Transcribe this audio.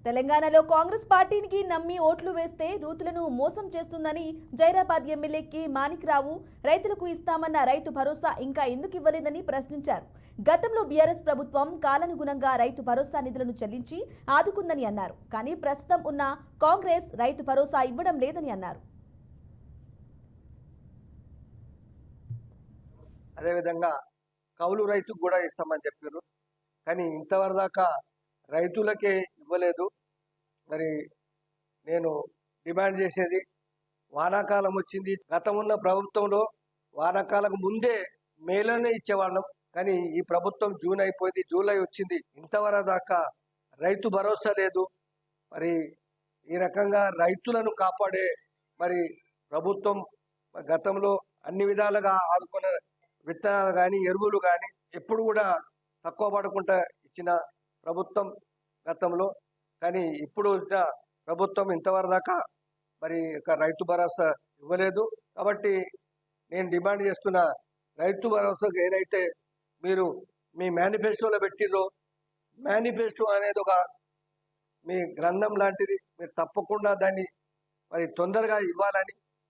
తెలంగాణలో కాంగ్రెస్ పార్టీకి నమ్మి ఓట్లు వేస్తే రైతులను మోసం చేస్తుందని జైరాబాద్ ఎమ్మెల్యే మాణిక్రావు రైతులకు ఇస్తామన్న రైతు భరోసా ఇంకా ఎందుకు ఇవ్వలేదని ప్రశ్నించారు. గతంలో బీఆర్ఎస్ ప్రభుత్వం కాలానుగుణంగా రైతు భరోసా నిధులను చెల్లించి ఆదుకుందని అన్నారు. కానీ ప్రస్తుతం ఉన్న కాంగ్రెస్ రైతు భరోసా ఇవ్వడం లేదని అన్నారు. అదేవిధంగా కౌలు రైతుకు కూడా ఇస్తామని చెప్పారు. కానీ ఇంతవరకు దాకా రైతులకే ఇవ్వలేదు. మరి నేను డిమాండ్ చేసేది, వానాకాలం వచ్చింది. గతం ఉన్న ప్రభుత్వంలో వానాకాలం ముందే మేలోనే ఇచ్చేవాళ్ళం. కానీ ఈ ప్రభుత్వం జూన్ అయిపోయింది, జూలై వచ్చింది, ఇంతవరకు దాకా రైతు భరోసా లేదు. మరి ఈ రకంగా రైతులను కాపాడే మరి ప్రభుత్వం గతంలో అన్ని విధాలుగా ఆదుకున్న విత్తనాలు కానీ ఎరువులు కానీ ఎప్పుడు కూడా తక్కువ పడకుండా ఇచ్చిన ప్రభుత్వం గతంలో. కానీ ఇప్పుడు ప్రభుత్వం ఇంతవరకు దాకా మరి రైతు భరోసా ఇవ్వలేదు. కాబట్టి నేను డిమాండ్ చేస్తున్న, రైతు భరోసాకు ఏదైతే మీరు మీ మేనిఫెస్టోలో పెట్టిరో, మేనిఫెస్టో అనేది ఒక మీ గ్రంథం లాంటిది, మీరు తప్పకుండా దాన్ని మరి తొందరగా ఇవ్వాలని